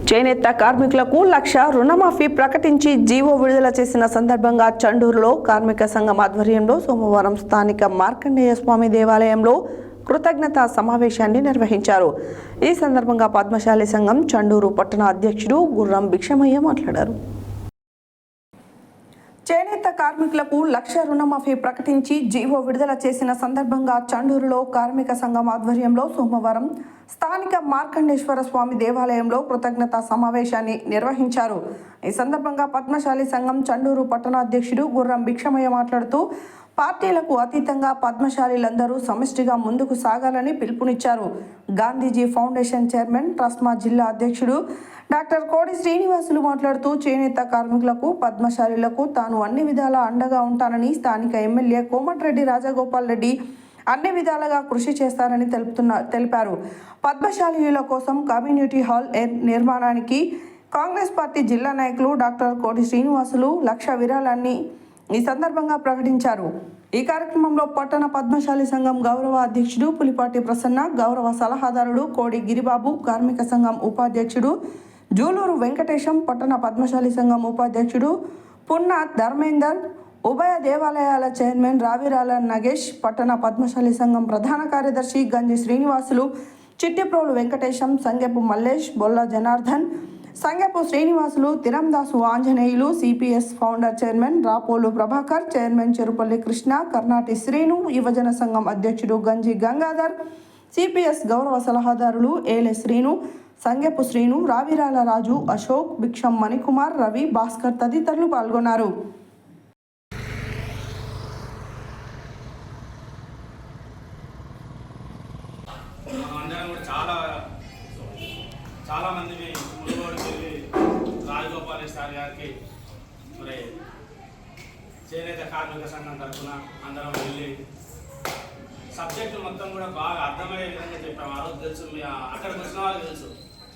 చేనేత కార్మికులకు 1,00,000 రుణమాఫీ ప్రకటించి జీవో విడుదల చేసిన సందర్భంగా చండూరులో కార్మిక సంఘం ఆధ్వర్యంలో సోమవారం స్థానిక మార్కండేయ స్వామి దేవాలయంలో కృతజ్ఞతా సమావేశాన్ని నిర్వహించారు. ఈ సందర్భంగా పద్మశాలి సంఘం చండూరు పట్టణ అధ్యక్షుడు గుర్రం భిక్షమయ్య మాట్లాడారు. చేనేత కార్మికులకు 1,00,000 రుణమాఫీ ప్రకటించి జీవో విడుదల చేసిన సందర్భంగా చండూరులో కార్మిక సంఘం ఆధ్వర్యంలో సోమవారం స్థానిక మార్కండేశ్వర స్వామి దేవాలయంలో కృతజ్ఞతా సమావేశాన్ని నిర్వహించారు. ఈ సందర్భంగా పద్మశాలి సంఘం చండూరు పట్టణ అధ్యక్షుడు గుర్రం భిక్షమయ్య మాట్లాడుతూ పార్టీలకు అతీతంగా పద్మశాలీలందరూ సమిష్టిగా ముందుకు సాగాలని పిలుపునిచ్చారు. గాంధీజీ ఫౌండేషన్ చైర్మన్ ట్రస్మా జిల్లా అధ్యక్షుడు డాక్టర్ కోడి శ్రీనివాసులు మాట్లాడుతూ చేనేత కార్మికులకు పద్మశాలీలకు తాను అన్ని విధాలా అండగా ఉంటానని స్థానిక ఎమ్మెల్యే కోమటిరెడ్డి రాజగోపాల్ రెడ్డి అన్ని విధాలుగా కృషి చేస్తారని తెలిపారు. పద్మశాలీల కోసం కమ్యూనిటీ హాల్ నిర్మాణానికి కాంగ్రెస్ పార్టీ జిల్లా నాయకులు డాక్టర్ కోడి శ్రీనివాసులు 1,00,000 విరాళాన్ని ఈ సందర్భంగా ప్రకటించారు. ఈ కార్యక్రమంలో పట్టణ పద్మశాలి సంఘం గౌరవ అధ్యక్షుడు పులిపాటి ప్రసన్న, గౌరవ సలహాదారుడు కోడి గిరిబాబు, కార్మిక సంఘం ఉపాధ్యక్షుడు జూలూరు వెంకటేశం, పట్టణ పద్మశాలి సంఘం ఉపాధ్యక్షుడు పున్న ధర్మేందర్, ఉభయ దేవాలయాల చైర్మన్ రావిరాల నగేష్, పట్టణ పద్మశాలి సంఘం ప్రధాన కార్యదర్శి గంజి Srinivasulu, Chittiprolu Venkatesham, Sangepu Mallesh, Bolla Janardhan, Sangepu Srinivasulu, Tirandasu Anjaneyulu, CPS founder chairman Rapolu Prabhakar, chairman Cherupalli Krishna, Karnati Srinu, యువజన సంఘం అధ్యక్షుడు గంజి గంగాధర్, సిపిఎస్ గౌరవ సలహాదారులు ఏలె శ్రీను, సంగెపు శ్రీను, రావిరాల రాజు, అశోక్, భిక్షం మణికుమార్, రవి, భాస్కర్ తదితరులు పాల్గొన్నారు. చాలా మంది మునుగోడుకి రాజగోపాల్ సార్ గారికి మరి చేనేత కార్మిక సంఘం తరఫున అందరం వెళ్ళి సబ్జెక్టు మొత్తం కూడా బాగా అర్థమయ్యే విధంగా చెప్పాము. ఆ రోజు తెలుసు, అక్కడికి వచ్చిన వాళ్ళు తెలుసు,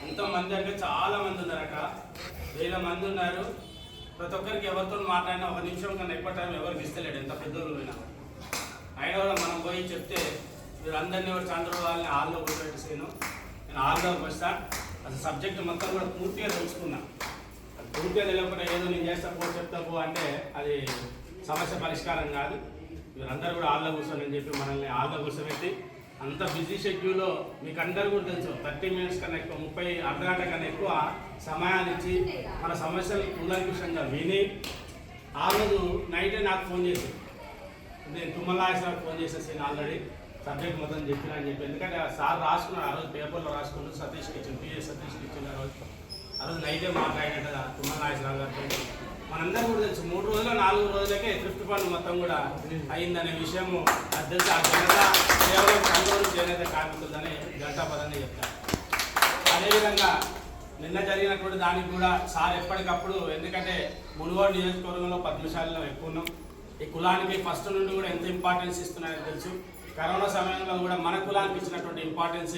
ఎంతమంది అంటే చాలా మంది ఉన్నారు. అక్కడ 1,000 మంది ఉన్నారు. ప్రతి ఒక్కరికి ఎవరితో మాట్లాడినా 1 నిమిషం కన్నా ఎక్కువ టైం ఎవరికి ఇస్తలేడు, ఎంత పెద్దోళ్ళు పోయినా. అయినా కూడా మనం పోయి చెప్తే వీళ్ళందరినీ కూడా చంద్రుడు వాళ్ళని హాల్లో కూర్చోబెట్టేసాను. నేను హాల్లోకి వస్తా, అసలు సబ్జెక్టు మొత్తం కూడా పూర్తిగా తెలుసుకున్నా. అది పూర్తిగా తెలియకుండా ఏదో నేను చేస్తా పో చెప్తా పో అంటే అది సమస్య పరిష్కారం కాదు. వీళ్ళందరూ కూడా హాల్లో కూర్చోని చెప్పి మనల్ని హాల్లో కూర్చోబెట్టి అంత బిజీ షెడ్యూల్లో మీకు అందరూ కూడా తెలుసు 30 మినిట్స్ కన్నా ఎక్కువ, 30 అర్ధగంట కన్నా ఎక్కువ సమయాన్ని ఇచ్చి మన సమస్యలు కూలంకుషంగా విని ఆ రోజు నైటే నాకు ఫోన్ చేసి, నేను తుమ్మలాయసారికి ఫోన్ చేసేసాను ఆల్రెడీ సబ్జెక్ట్ మొత్తం చెప్పినా అని చెప్పి. ఎందుకంటే సార్ రాసుకున్నాడు, ఆ రోజు పేపర్లో రాసుకున్నాడు, సతీష్కి ఇచ్చింది, పిఎస్ సతీష్కి ఇచ్చింది. ఆ రోజు నైటే మాట్లాడినట్టుగా తుమ్మలాయసరావు గారితో మనందరూ కూడా తెలుసు. 3 రోజులు 4 రోజులకే థ్రిఫ్ట్ ఫండ్ మొత్తం కూడా అయిందనే విషయము అది తెలుసు. ఆ జనత కేవలం చంద్రుడు చేనేత కార్మికులనే జనతాపదంగా చెప్తారు. అదేవిధంగా నిన్న జరిగినటువంటి దానికి కూడా సార్ ఎప్పటికప్పుడు, ఎందుకంటే మునుగోడు నియోజకవర్గంలో పద్మశాలిలో ఎక్కువ ఉన్నాం, ఈ కులానికి ఫస్ట్ నుండి కూడా ఎంత ఇంపార్టెన్స్ ఇస్తున్నారని తెలుసు. కరోనా సమయంలో కూడా మన కులానికి ఇచ్చినటువంటి ఇంపార్టెన్స్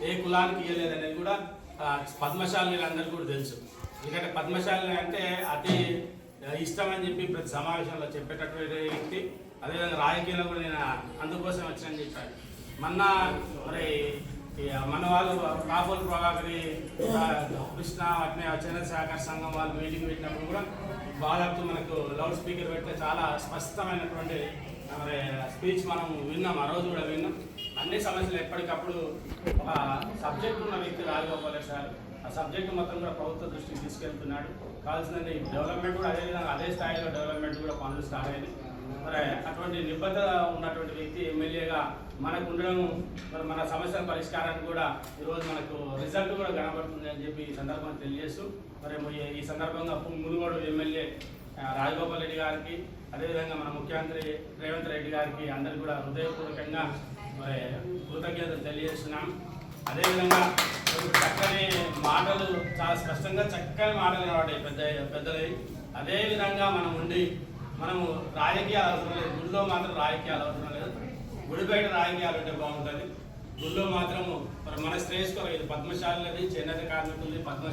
ఏ కులానికి ఇవ్వలేదనేది కూడా పద్మశాలీలందరికీ కూడా తెలుసు. ఎందుకంటే పద్మశాలి అంటే అతి ఇష్టం అని చెప్పి ప్రతి సమావేశంలో చెప్పేటటువంటి వ్యక్తి. అదేవిధంగా రాజకీయాల్లో కూడా నేను అందుకోసం వచ్చానని చెప్పాను. మరి మన వాళ్ళు రాహుల్ ప్రభాకరి, కృష్ణ, అట్నే చేనేత సహకార సంఘం వాళ్ళు మీటింగ్ పెట్టినప్పుడు కూడా బాగా మనకు లౌడ్ స్పీకర్ పెడితే చాలా స్పష్టమైనటువంటి మరి స్పీచ్ మనం విన్నాం. ఆ రోజు కూడా విన్నాం. అన్ని సమస్యలు ఎప్పటికప్పుడు ఒక సబ్జెక్ట్ ఉన్న వ్యక్తి రాజగోపాల్ సార్ ఆ సబ్జెక్టు మొత్తం కూడా ప్రభుత్వ దృష్టికి తీసుకెళ్తున్నాడు. కావాల్సిందంటే డెవలప్మెంట్ కూడా అదేవిధంగా అదే స్థాయిలో డెవలప్మెంట్ కూడా పనులు స్టార్ట్ అయ్యింది. మరి అటువంటి నిబద్ధత ఉన్నటువంటి వ్యక్తి ఎమ్మెల్యేగా మనకు ఉండడం, మరి మన సమస్యల పరిష్కారానికి కూడా ఈరోజు మనకు రిజల్ట్ కూడా కనబడుతుంది అని చెప్పి ఈ సందర్భంగా తెలియజేస్తూ, మరి ఈ సందర్భంగా మునుగోడు ఎమ్మెల్యే రాజగోపాల్ రెడ్డి గారికి, అదేవిధంగా మన ముఖ్యమంత్రి రేవంత్ రెడ్డి గారికి అందరికీ కూడా హృదయపూర్వకంగా మరి కృతజ్ఞతలు తెలియజేస్తున్నాం. అదేవిధంగా చక్కని మాటలు, చాలా స్పష్టంగా చక్కని మాటలు కనబడ్డాయి పెద్దది. అదేవిధంగా మనము రాజకీయాలు అవసరం లేదు, గుడిలో మాత్రం రాజకీయాలు అవసరం లేదు. గుడి బయట రాజకీయాలు ఉంటే బాగుంటుంది. గుడిలో మాత్రము మరి మన శ్రేయస్కరం, ఇది పద్మశాలది, చేనేత కార్మికులది, పద్మశాలి